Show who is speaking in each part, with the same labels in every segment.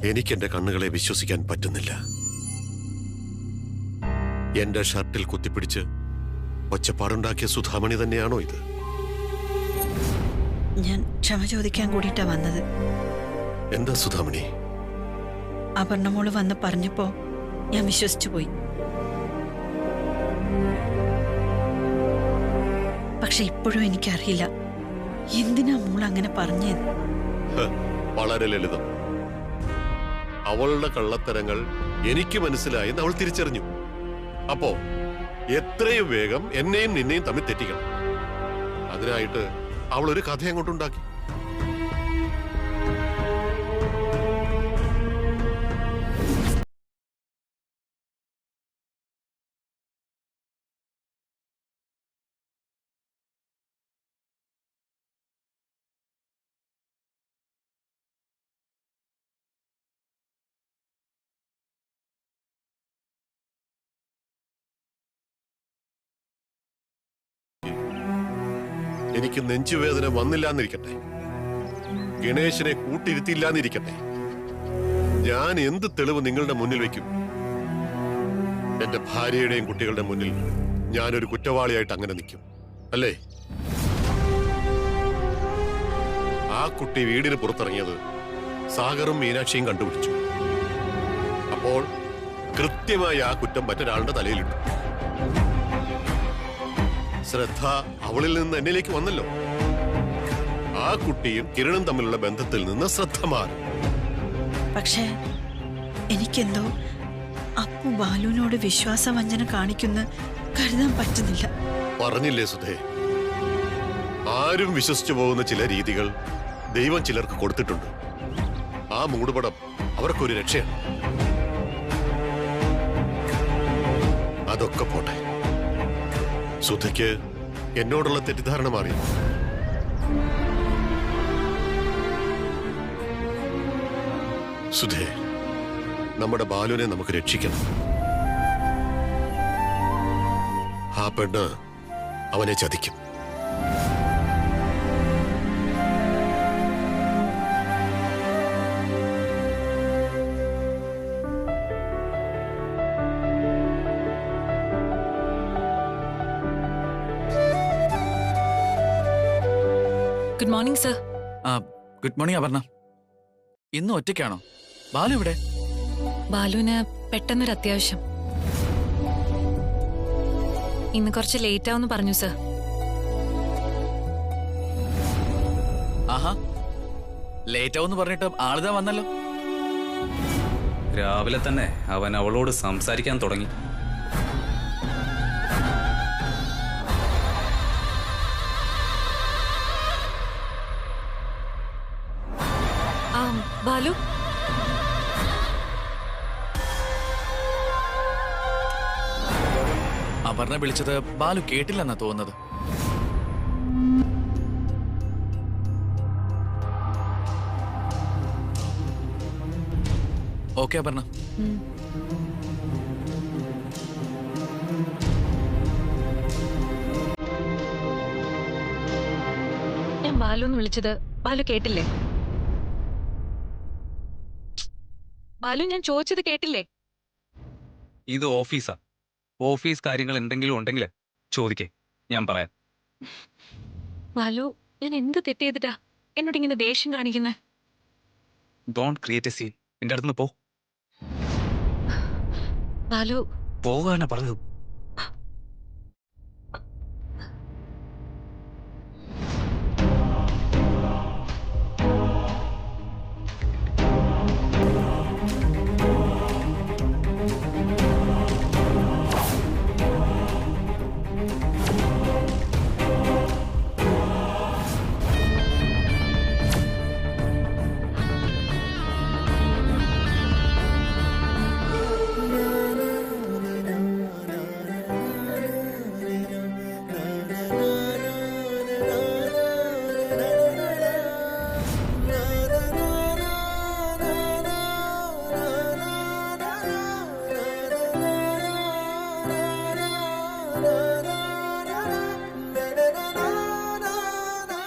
Speaker 1: എനിക്ക് എന്റെ കണ്ണുകളെ വിശ്വസിക്കാൻ പറ്റുന്നില്ല. എന്റെ ഷർട്ടിൽ കുത്തിപ്പിടിച്ച് ഒച്ചപ്പാടുണ്ടാക്കിയ സുധാമണി തന്നെയാണോ ഇത്?
Speaker 2: ഞാൻ ക്ഷമ ചോദിക്കാൻ കൂടിയിട്ടാ വന്നത്.
Speaker 1: എന്താ സുധാമണി?
Speaker 2: അപർണമോള് വന്ന് പറഞ്ഞപ്പോ ഞാൻ വിശ്വസിച്ചു പോയി. പക്ഷെ ഇപ്പോഴും എനിക്കറിയില്ല എന്തിനാ മോൾ അങ്ങനെ പറഞ്ഞത്.
Speaker 1: വളരെ ലളിതം. അവളുടെ കള്ളത്തരങ്ങൾ എനിക്ക് മനസ്സിലായെന്ന് അവൾ തിരിച്ചറിഞ്ഞു. അപ്പോ എത്രയും വേഗം എന്നെയും നിന്നെയും തമ്മിൽ തെറ്റിക്കണം. അതിനായിട്ട് അവൾ ഒരു കഥ അങ്ങോട്ടുണ്ടാക്കി. എനിക്ക് നെഞ്ചുവേദന വന്നില്ലാന്നിരിക്കട്ടെ, ഗണേശനെ കൂട്ടിരുത്തിയില്ലാന്നിരിക്കട്ടെ, ഞാൻ എന്ത് തെളിവ് നിങ്ങളുടെ മുന്നിൽ വെക്കും? എന്റെ ഭാര്യയുടെയും കുട്ടികളുടെ മുന്നിൽ ഞാനൊരു കുറ്റവാളിയായിട്ട് അങ്ങനെ നിൽക്കും അല്ലേ? ആ കുട്ടി വീടിന് പുറത്തിറങ്ങിയത് സാഗറും മീനാക്ഷിയും കണ്ടുപിടിച്ചു. അപ്പോൾ കൃത്യമായി ആ കുറ്റം മറ്റൊരാളുടെ തലയിലിട്ടു. ശ്രദ്ധ അവളിൽ നിന്ന് എന്നിലേക്ക് വന്നല്ലോ. ആ കുട്ടിയും കിരണും തമ്മിലുള്ള ബന്ധത്തിൽ നിന്ന് ശ്രദ്ധ മാറി.
Speaker 2: പക്ഷേ എനിക്കെന്തോ അപ്പു ബാലുവിനോട് വിശ്വാസവഞ്ചന കാണിക്കുന്ന കരുതാൻ പറ്റുന്നില്ല.
Speaker 1: പറഞ്ഞില്ലേ സുധേ, ആരും വിശ്വസിച്ചു പോകുന്ന ചില രീതികൾ ദൈവം ചിലർക്ക് കൊടുത്തിട്ടുണ്ട്. ആ മൂടുപടം അവർക്കൊരു രക്ഷയാണ്. അതൊക്കെ പോട്ടെ. സുധയ്ക്ക് എന്നോടുള്ള തെറ്റിദ്ധാരണ മാറി. സുധേ, നമ്മുടെ ബാലുവിനെ നമുക്ക് രക്ഷിക്കണം. ആ പെണ്ണ് അവനെ ചതിക്കും.
Speaker 3: Good morning sir.
Speaker 4: Good morning Aparna. ഇന്ന് ഒറ്റയ്ക്കാണോ? ബാലു ഇവിടെ?
Speaker 3: ബാലുവിന് പെട്ടെന്നൊരു അത്യാവശ്യം. ഇന്ന് കുറച്ച് ലേറ്റ് ആവുമെന്ന് പറഞ്ഞു സർ.
Speaker 4: ആഹാ, ലേറ്റ് ആവുമെന്ന് പറഞ്ഞിട്ട് ആളിതാ വന്നല്ലോ.
Speaker 5: രാവിലെ തന്നെ അവൻ അവളോട് സംസാരിക്കാൻ തുടങ്ങി.
Speaker 3: ബാലു,
Speaker 4: അപർണ വിളിച്ചത് ബാലു കേട്ടില്ലെന്നാ തോന്നുന്നത്. ഓക്കെ അപർണ.
Speaker 3: ഞാൻ ബാലു എന്ന് വിളിച്ചത് ബാലു കേട്ടില്ലേ? ബാലു, ഞാൻ ചോദിച്ചത് കേട്ടില്ലേ?
Speaker 5: ഇത് ഓഫീസാ. ഓഫീസ് കാര്യങ്ങൾ എന്തെങ്കിലും ഉണ്ടെങ്കിൽ ചോദിക്കേ, ഞാൻ പറയാം.
Speaker 3: ബാലു, ഞാൻ എന്ത് തെറ്റ് ചെയ്തിട്ടാ എന്നോട് ഇങ്ങനെ ദേഷ്യം കാണിക്കുന്നത്?
Speaker 5: Don't create a scene. എന്റെ അടുത്തുനിന്ന് പോ.
Speaker 3: ബാലു,
Speaker 5: പോകാനാ പറഞ്ഞത്.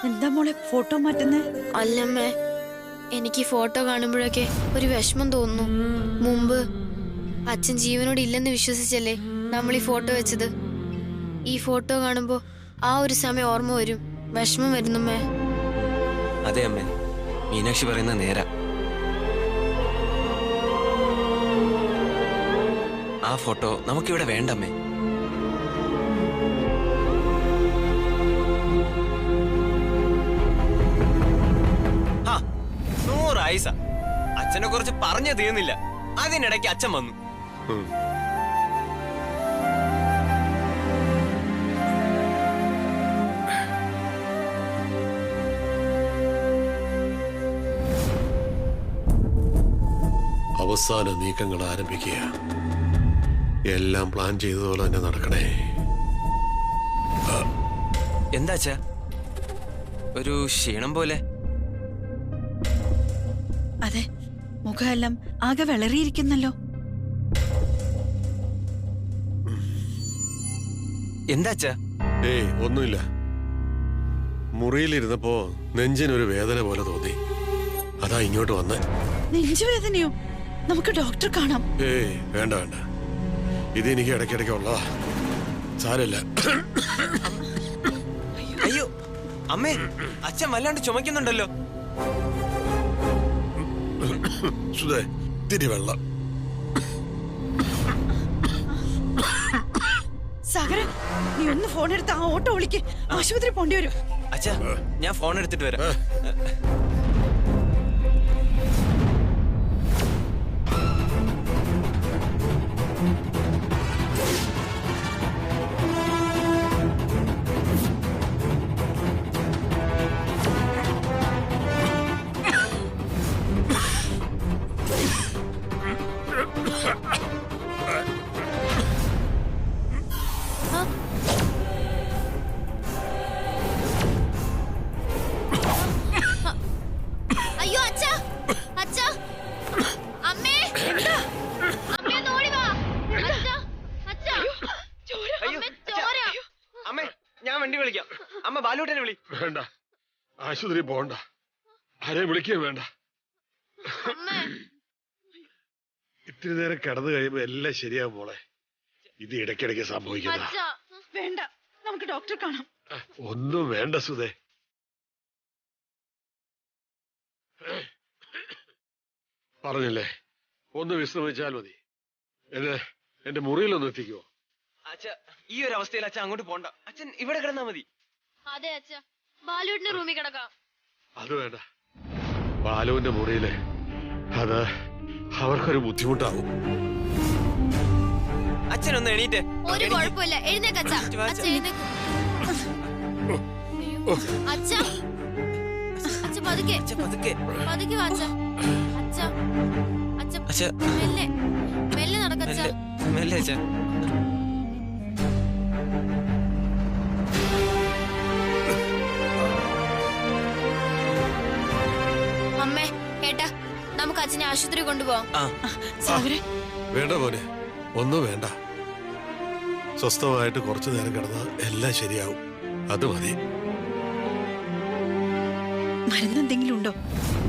Speaker 2: എന്താ മോളെ ഫോട്ടോ മാറ്റുന്നേ?
Speaker 6: അല്ലമ്മേ, എനിക്ക് ഈ ഫോട്ടോ കാണുമ്പോഴൊക്കെ ഒരു വിഷമം തോന്നുന്നു. മുമ്പ് അച്ഛൻ ജീവനോട് ഇല്ലെന്ന് വിശ്വസിച്ചല്ലേ നമ്മൾ ഈ ഫോട്ടോ വെച്ചത്. ഈ ഫോട്ടോ കാണുമ്പോ ആ ഒരു സമയം ഓർമ്മ വരും, വിഷമം വരുന്നുമ്മേ.
Speaker 7: അതെ അമ്മേ, മീനാക്ഷി പറയുന്ന നേരാ. ആ ഫോട്ടോ നമുക്കിവിടെ വേണ്ടമ്മേ. ആ 100 ആയിസ അച്ഛനെ കുറിച്ച് പറഞ്ഞു തീർന്നില്ല, അതിനിടയ്ക്ക് അച്ഛൻ വന്നു.
Speaker 1: അവസാന നീക്കങ്ങൾ ആരംഭിക്കുക. എല്ലാം പ്ലാൻ ചെയ്തതുപോലെ തന്നെ നടക്കണേ.
Speaker 7: എന്താ അച്ഛാ, ഒരു ക്ഷീണം പോലെ?
Speaker 2: അതെ, മുഖമെല്ലാം ആകെ വിളറിയിരിക്കുന്നല്ലോ.
Speaker 7: എന്താ അച്ഛാ?
Speaker 1: ഏയ് ഒന്നുമില്ല. മുറിയിലിരുന്നപ്പോ നെഞ്ചിനൊരു വേദന പോലെ തോന്നി, അതാ ഇങ്ങോട്ട് വന്നേ.
Speaker 2: നെഞ്ചുവേദനയോ? നമുക്ക് ഡോക്ടർ കാണാം.
Speaker 1: ഏയ് വേണ്ട വേണ്ട, ഇത് എനിക്ക് ഇടയ്ക്കിടയ്ക്ക് ഉള്ളതാ, സാരമില്ല.
Speaker 7: അയ്യോ അമ്മേ, അച്ഛൻ വല്ലാണ്ട് ചുമക്കുന്നുണ്ടല്ലോ.
Speaker 1: സുധേ, തിരി വെള്ളം.
Speaker 2: സാഗര, നീ ഒന്ന് ഫോൺ എടുത്ത് ആ ഓട്ടോ വിളിക്ക്, ആശുപത്രി പോണ്ടി വരും.
Speaker 7: അച്ഛാ, ഞാൻ ഫോൺ എടുത്തിട്ട് വരാം.
Speaker 6: അയ്യോ അച്ഛാ, അച്ഛാ, അമ്മേ, അമ്മേ ഒന്ന് ഓടി വാ. അച്ഛാ, അച്ഛാ, അമ്മേ, ചോര.
Speaker 7: അമ്മേ, ഞാൻ വണ്ടി വിളിക്കാം. അമ്മ ബാലൂട്ടനെ വിളി.
Speaker 1: വേണ്ട, ആശുപത്രി പോണ്ട, ആരെ വിളിക്കുകയും വേണ്ട.
Speaker 6: അമ്മേ,
Speaker 1: ഇത്തിരി നേരം കിടന്നു കഴിയുമ്പോ എല്ലാം ശരിയാവും മോളെ. ഇത് ഇടയ്ക്കിടയ്ക്ക് സംഭവിക്കുന്നതാ.
Speaker 6: അച്ഛാ.
Speaker 2: വേണ്ട, നമുക്ക് ഡോക്ടറെ കാണാം.
Speaker 1: ഒന്നും വേണ്ട സുധേ. പറഞ്ഞില്ലേ, ഒന്ന് വിശ്രമിച്ചാൽ മതി. എന്റെ മുറിയിലൊന്ന് എത്തിക്കുവോ?
Speaker 7: അച്ഛാ, ഈ ഒരു അവസ്ഥയിൽ അച്ഛൻ അങ്ങോട്ട് പോണ്ട. അച്ഛൻ ഇവിടെ കിടന്നാ മതി.
Speaker 6: അതെ അച്ഛാ, ബാലുവിന്റെ റൂമിൽ കിടക്കാം.
Speaker 1: അത് വേണ്ട, ബാലുവിന്റെ മുറിയില് അത് അവർക്കൊരു ബുദ്ധിമുട്ടാവും.
Speaker 7: അച്ഛനൊന്ന് എണീറ്റേ.
Speaker 6: ഒരു കുഴപ്പമില്ല, എഴുന്നേക്ക് അച്ഛാ. അച്ഛാ എഴുന്നേക്ക്. അച്ഛാ, അച്ഛാ പതുക്കെ,
Speaker 7: പതുക്കെ
Speaker 6: പതുക്കെ വാ അച്ഛാ. അച്ഛാ, അച്ഛാ
Speaker 7: അച്ഛാ,
Speaker 6: മെല്ലെ മെല്ലെ നടക്കച്ചാ.
Speaker 7: മെല്ലെ അച്ഛാ.
Speaker 6: അമ്മേ, ഏട്ടാ, നമുക്ക് അച്ഛനെ ആശുപത്രി കൊണ്ടുപോവാം.
Speaker 2: സാഗര,
Speaker 1: വേണ്ട മോനെ, ഒന്നും വേണ്ട. സ്വസ്ഥമായിട്ട് കുറച്ചു നേരം കിടന്നാൽ എല്ലാം ശരിയാവും. അത് മതി.
Speaker 2: മരുന്നെന്തെങ്കിലും ഉണ്ടോ?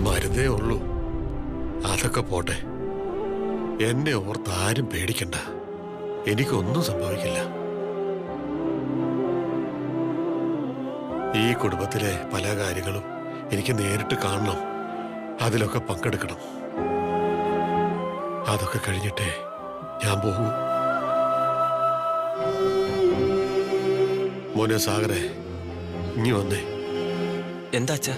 Speaker 1: മരുന്നേ ഉള്ളൂ, അതൊക്കെ പോട്ടെ. എന്നെ ഓർത്ത് ആരും പേടിക്കണ്ട, എനിക്കൊന്നും സംഭവിക്കില്ല. ഈ കുടുംബത്തിലെ പല കാര്യങ്ങളും എനിക്ക് നേരിട്ട് കാണണം, അതിലൊക്കെ പങ്കെടുക്കണം. അതൊക്കെ കഴിഞ്ഞിട്ടേ ഞാൻ പോകൂ. മോനെ സാഗരേ, ഇനി വന്നേ.
Speaker 7: എന്താ അച്ഛാ?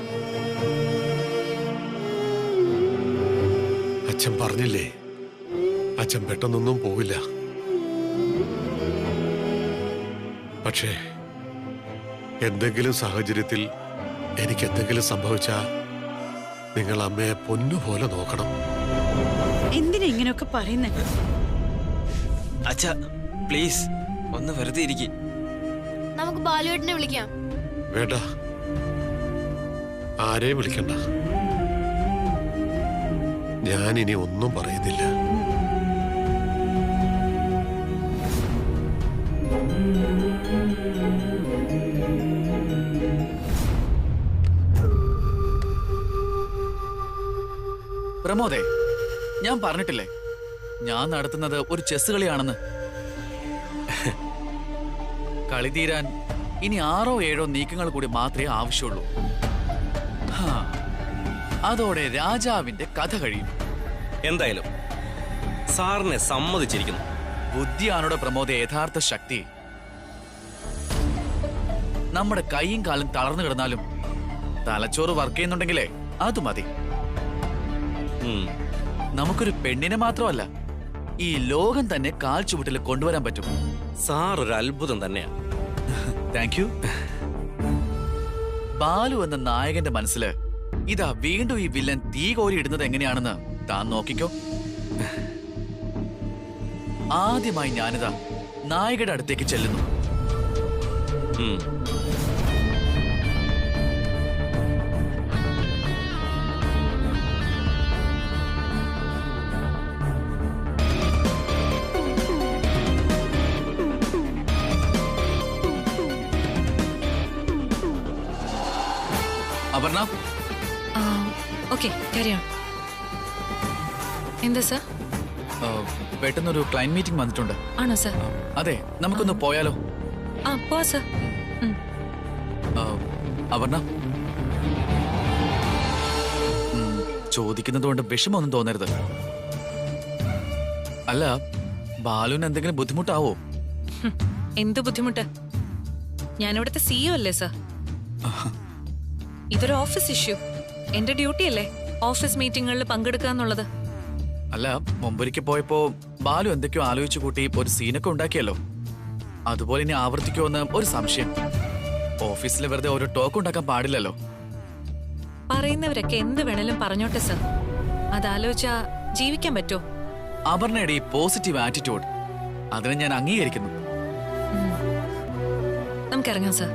Speaker 1: അച്ഛൻ പറഞ്ഞില്ലേ, അച്ഛൻ പെട്ടെന്നൊന്നും പോവില്ല. പക്ഷേ എന്തെങ്കിലും സാഹചര്യത്തിൽ എനിക്ക് എന്തെങ്കിലും സംഭവിച്ചാ നിങ്ങൾ അമ്മയെ പൊന്നുപോലെ നോക്കണം.
Speaker 2: എന്തിനാ ഇങ്ങനെയൊക്കെ പറയുന്നേ?
Speaker 7: അച്ഛാ പ്ലീസ് ഒന്ന് വെറുതെ ഇരിക്കി.
Speaker 6: നമുക്ക് ബാലുവേട്ടനെ വിളിക്കാം.
Speaker 1: വേണ്ട, ആരെയും വിളിക്കണ്ട. ഞാനിനി ഒന്നും പറയുന്നില്ല.
Speaker 4: പ്രമോദേ, ഞാൻ പറഞ്ഞിട്ടില്ലേ ഞാൻ നടത്തുന്നത് ഒരു ചെസ് കളിയാണെന്ന്. കളി തീരാൻ ഇനി 6 or 7 നീക്കങ്ങൾ കൂടി മാത്രമേ ആവശ്യമുള്ളൂ. അതോടെ രാജാവിന്റെ കഥ കഴിയും.
Speaker 7: എന്തായാലും സാറിനെ സമ്മതിച്ചിരിക്കുന്നു.
Speaker 4: ബുദ്ധിയാണോടെ പ്രമോദ യഥാർത്ഥ ശക്തി. നമ്മുടെ കൈയും കാലും തളർന്നു കിടന്നാലും തലച്ചോറ് വർക്ക് ചെയ്യുന്നുണ്ടെങ്കിലേ അത് മതി. നമുക്കൊരു പെണ്ണിനെ മാത്രമല്ല, ഈ ലോകം തന്നെ കാൽ ചുവട്ടിൽ കൊണ്ടുവരാൻ പറ്റും.
Speaker 7: സാർ ഒരു അത്ഭുതം തന്നെയാണ്.
Speaker 4: Thank you. ബാലു എന്ന നായകന്റെ മനസ്സില് ഇതാ വീണ്ടും ഈ വില്ലൻ തീ കോരി ഇടുന്നത് എങ്ങനെയാണെന്ന് താൻ നോക്കിക്കോ. ആദ്യമായി ഞാനിതാ നായകയുടെ അടുത്തേക്ക് ചെല്ലുന്നു. അപർണ,
Speaker 3: ഓക്കെ, കാര്യം എന്താ സർ?
Speaker 4: പെട്ടെന്നൊരു ക്ലയന്റ് മീറ്റിംഗ് വന്നിട്ടുണ്ട്.
Speaker 3: ആണോ സർ?
Speaker 4: അതെ, നമുക്കൊന്ന് പോയാലോ?
Speaker 3: പോവാ സർ.
Speaker 4: അപർണ, ചോദിക്കുന്നതുകൊണ്ട് വിഷമൊന്നും തോന്നരുത്. അല്ല, ബാലുവിന് എന്തെങ്കിലും ബുദ്ധിമുട്ടാവോ?
Speaker 3: എന്ത് ബുദ്ധിമുട്ട്? ഞാനിവിടുത്തെ CEO അല്ലേ സർ? ഇതൊരു ഓഫീസ് ഇഷ്യൂ. എന്റെ ഡ്യൂട്ടി അല്ലേ ഓഫീസ് മീറ്റിങ്ങുകളിൽ പങ്കെടുക്കുക എന്നുള്ളത്.
Speaker 4: അല്ല, മുമ്പൊരിക്കൽ പോയപ്പോ ബാലു എന്തൊക്കെയോ ആലോചിച്ചു കൂട്ടി ഒരു സീനൊക്കെ ഉണ്ടാക്കിയല്ലോ. അതുപോലെ ഇനി ആവർത്തിക്കുമെന്ന് ഒരു സംശയം. ഓഫീസിൽ വെറുതെ ഒരു ടോക്ക് ഉണ്ടാക്കാൻ പാടില്ലല്ലോ.
Speaker 3: പറയുന്നവരൊക്കെ എന്ത് വേണേലും പറഞ്ഞോട്ടെ സർ. അതാലോചിച്ചാ ജീവിക്കാൻ പറ്റുമോ?
Speaker 4: അപർണയുടെ ഈ പോസിറ്റീവ് ആറ്റിറ്റ്യൂഡ്, അതിനെ ഞാൻ അംഗീകരിക്കുന്നു.
Speaker 3: നമുക്കിറങ്ങാം സർ.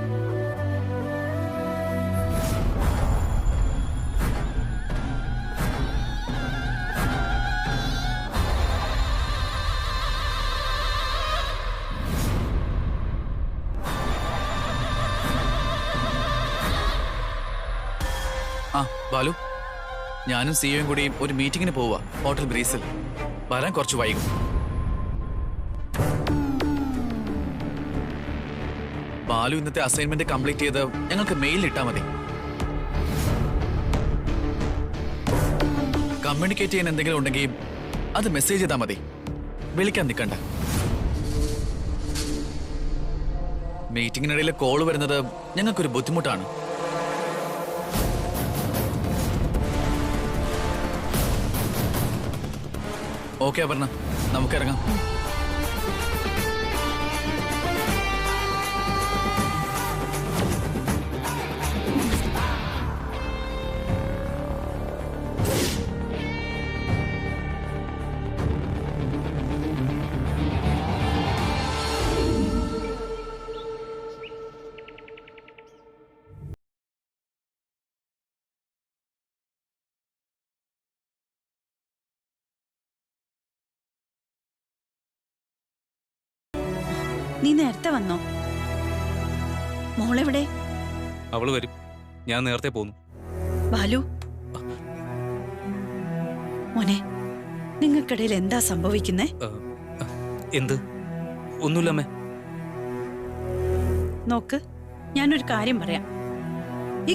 Speaker 4: ബാലു, ഞാനും സിയോയും കൂടി ഒരു മീറ്റിംഗിന് പോവാ ഹോട്ടൽ ബ്രീസിൽ. വരാൻ കുറച്ച് വൈകും. ബാലു ഇന്നത്തെ അസൈൻമെന്റ് കംപ്ലീറ്റ് ചെയ്ത് ഞങ്ങൾക്ക് മെയിലിൽ ഇട്ടാ മതി. കമ്മ്യൂണിക്കേറ്റ് ചെയ്യാൻ എന്തെങ്കിലും ഉണ്ടെങ്കിൽ അത് മെസ്സേജ് ചെയ്താൽ മതി. വിളിക്കാൻ നിൽക്കണ്ട. മീറ്റിംഗിനിടയിൽ കോള് വരുന്നത് ഞങ്ങൾക്കൊരു ബുദ്ധിമുട്ടാണ്. ഓക്കെ അപർണ, നമുക്കിറങ്ങാം.
Speaker 2: നീ നേരത്തെ വന്നോ? മോളെവിടെ?
Speaker 5: അവള് വരും, ഞാൻ നേരത്തെ പോന്നു.
Speaker 2: ബാലു മോനെ, നിങ്ങൾക്കിടയിൽ എന്താ സംഭവിക്കുന്നേ?
Speaker 5: എന്ത്? ഒന്നുമില്ലമ്മേ.
Speaker 2: നോക്ക്, ഞാനൊരു കാര്യം പറയാം.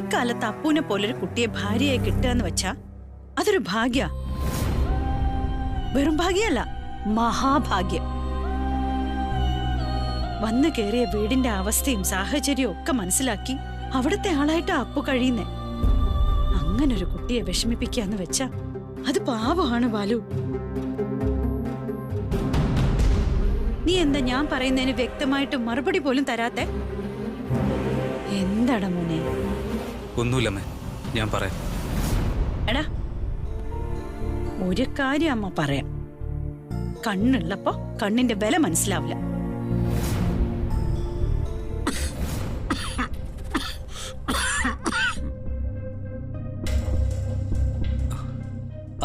Speaker 2: ഇക്കാലത്ത് അപ്പൂനെ പോലൊരു കുട്ടിയെ ഭാര്യയായി കിട്ടുകയെന്ന് വെച്ചാ അതൊരു ഭാഗ്യ. വെറും ഭാഗ്യല്ല, മഹാഭാഗ്യം. വന്നു കയറിയ വീടിന്റെ അവസ്ഥയും സാഹചര്യവും ഒക്കെ മനസ്സിലാക്കി അവിടുത്തെ ആളായിട്ട് അപ്പു കഴിയുന്നേ. അങ്ങനൊരു കുട്ടിയെ വിഷമിപ്പിക്കാന്ന് വെച്ചാ അത് പാപമാണ് ബാലു. നീ എന്താ ഞാൻ പറയുന്നതിന് വ്യക്തമായിട്ട് മറുപടി പോലും തരാത്തെ? എന്താടാ മോനെ?
Speaker 5: ഒന്നുമില്ലമ്മേ, ഞാൻ പറയാം.
Speaker 2: എടാ, ഒരു കാര്യം അമ്മ പറയാം. കണ്ണുള്ളപ്പോ കണ്ണിന്റെ വില മനസ്സിലാവില്ല.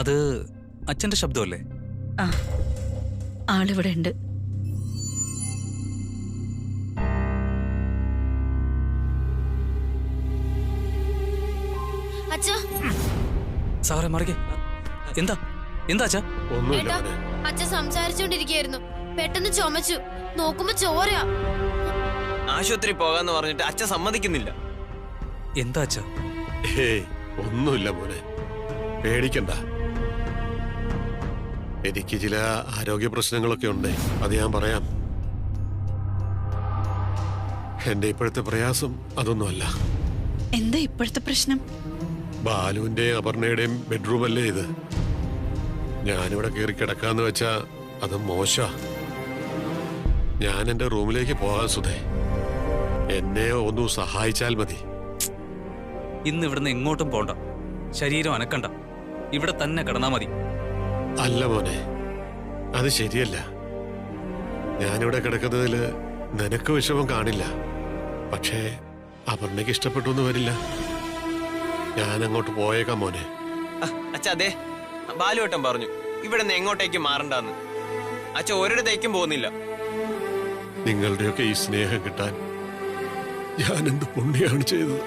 Speaker 5: അത് അച്ഛന്റെ ശബ്ദമല്ലേ?
Speaker 2: ആ, ആളിവിടെ ഉണ്ട്.
Speaker 6: അച്ഛാ,
Speaker 5: സാറേ മറികെ. എന്താ എന്താ അച്ഛാ?
Speaker 1: ഒന്നുമില്ല
Speaker 6: ഏട്ടാ
Speaker 1: മോനെ.
Speaker 6: അച്ഛൻ സംസാരിച്ചോണ്ടിരിക്കുകയായിരുന്നു, പെട്ടെന്ന് ചുമച്ചു, നോക്കുമ്പോ ചോര.
Speaker 7: ആശുപത്രി പോകാന്ന് പറഞ്ഞിട്ട് അച്ഛൻ സമ്മതിക്കുന്നില്ല.
Speaker 5: എന്താ അച്ഛാ?
Speaker 1: ഹേയ് ഒന്നുമില്ല മോനെ, പേടിക്കണ്ട. എനിക്ക് ചില ആരോഗ്യ പ്രശ്നങ്ങളൊക്കെ ഉണ്ട്, അത് ഞാൻ പറയാം. എന്റെ ഇപ്പോഴത്തെ പ്രയാസം അതൊന്നുമല്ല.
Speaker 2: എന്താ ഇപ്പോഴത്തെ പ്രശ്നം?
Speaker 1: ബാലുവിന്റെയും അപർണയുടെയും ബെഡ്റൂം അല്ലേ ഇത്. ഞാനിവിടെ കയറി കിടക്കാന്ന് വെച്ചാ അത് മോശ. ഞാൻ എന്റെ റൂമിലേക്ക് പോകാൻ സുധേ, എന്നെ ഒന്ന് സഹായിച്ചാൽ മതി.
Speaker 5: ഇന്ന് ഇവിടുന്ന് എങ്ങോട്ടും പോണ്ട, ശരീരം അനക്കണ്ട, ഇവിടെ തന്നെ കിടന്നാ മതി.
Speaker 1: അല്ല മോനെ, അത് ശരിയല്ല. ഞാനിവിടെ കിടക്കുന്നതിൽ നിനക്ക് വിഷമം കാണില്ല, പക്ഷേ അപർണയ്ക്ക് ഇഷ്ടപ്പെട്ടു എന്ന് വരില്ല. ഞാൻ അങ്ങോട്ട് പോയേക്കാം മോനെ.
Speaker 7: അച്ഛ അതെ, ബാലുവേട്ടൻ പറഞ്ഞു ഇവിടെ നിന്ന് എങ്ങോട്ടേക്ക് മാറണ്ടെന്ന്. അച്ഛ ഒരിടത്തേക്കും പോകുന്നില്ല.
Speaker 1: നിങ്ങളുടെയൊക്കെ ഈ സ്നേഹം കിട്ടാൻ ഞാൻ എന്ത് പുണ്യാണ് ചെയ്തത്.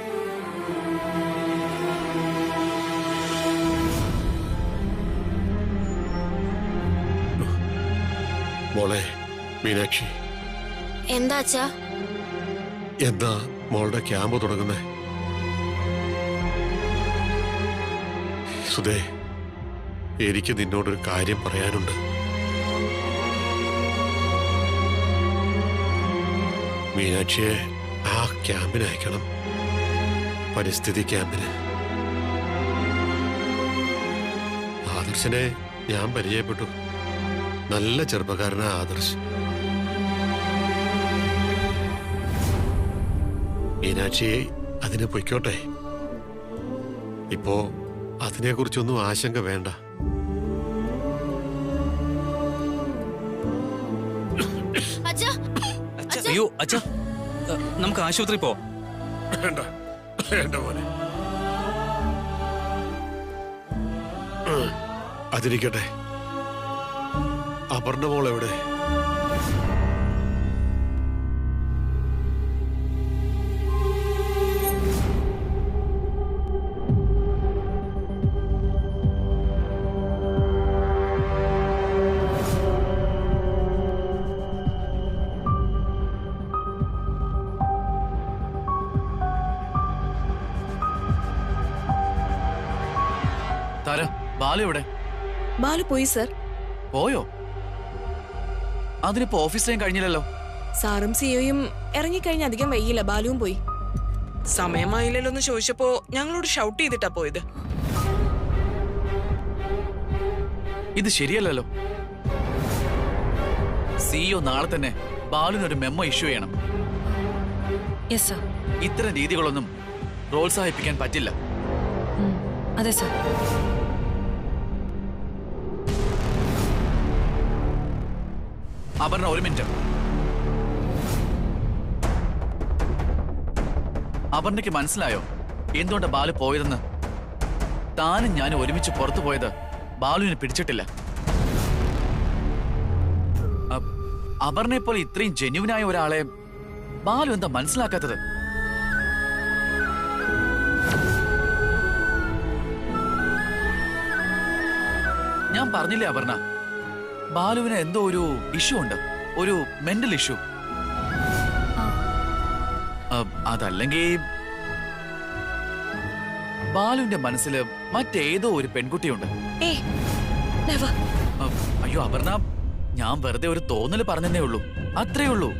Speaker 1: മോളെ മീനാക്ഷി,
Speaker 6: എന്താ അച്ഛാ?
Speaker 1: എന്താ മോളുടെ ക്യാമ്പ് തുടങ്ങുന്നേ? സുധേ, എനിക്ക് നിന്നോടൊരു കാര്യം പറയാനുണ്ട്. മീനാക്ഷിയെ ആ ക്യാമ്പിന് അയക്കണം, പരിസ്ഥിതി ക്യാമ്പിന്. ആദർശനെ ഞാൻ പരിചയപ്പെട്ടു, നല്ല ചെറുപ്പക്കാരനാ ആദർശ്. മീനാക്ഷിയെ അതിന് പൊയ്ക്കോട്ടെ. ഇപ്പോ അതിനെക്കുറിച്ചൊന്നും ആശങ്ക വേണ്ട.
Speaker 6: അച്ഛാ
Speaker 5: അയ്യോ അച്ഛാ, നമുക്ക് ആശുപത്രി പോ.
Speaker 1: വേണ്ട വേണ്ട പോലെ അതിരിക്കട്ടെ. അപർണ മോൾ എവിടെ?
Speaker 4: താര, ബാലു എവിടെ?
Speaker 3: ബാലു പോയി സർ.
Speaker 4: പോയോ? അതിനിപ്പോ ഓഫീസ് ടൈം കഴിഞ്ഞില്ലല്ലോ.
Speaker 3: സാറും സിഒയും ഇറങ്ങിക്കഴിഞ്ഞ അധികം വൈകില്ല, ബാലുവും പോയി.
Speaker 8: സമയമായില്ലല്ലോ എന്ന് ചോദിച്ചപ്പോ ഞങ്ങളോട് ഷൗട്ട് ചെയ്തിട്ടാ പോയത്.
Speaker 4: ഇത് ശരിയല്ലല്ലോ. സിഇഒ നാളെ തന്നെ ബാലുവിനൊരു മെമ്മോ ഇഷ്യൂ ചെയ്യണം.
Speaker 2: Yes sir.
Speaker 4: ഇത്തരം രീതികളൊന്നും പ്രോത്സാഹിപ്പിക്കാൻ പറ്റില്ല.
Speaker 2: അതെ സർ.
Speaker 4: അപർണ, ഒരു മിനിറ്റ്. അപർണയ്ക്ക് മനസ്സിലായോ എന്തുകൊണ്ട് ബാലു പോയതെന്ന്? താനും ഞാനും ഒരുമിച്ച് പുറത്തു പോയത് ബാലുവിനെ പിടിച്ചിട്ടില്ല. അപർണയെ പോലെ ഇത്രയും ജെന്യുവിനായ ഒരാളെ ബാലു എന്താ മനസ്സിലാക്കാത്തത്? ഞാൻ പറഞ്ഞില്ലേ അപർണ, ബാലുവിന് എന്തോ ഒരു ഇഷ്യൂ ഉണ്ട്, ഒരു മെന്റൽ ഇഷ്യൂ. അതല്ലെങ്കിൽ ബാലുവിന്റെ മനസ്സിൽ മറ്റേതോ ഒരു പെൺകുട്ടിയുണ്ട്. അയ്യോ അപർണ, ഞാൻ വെറുതെ ഒരു തോന്നല് പറഞ്ഞതേ ഉള്ളൂ, അത്രേ ഉള്ളൂ.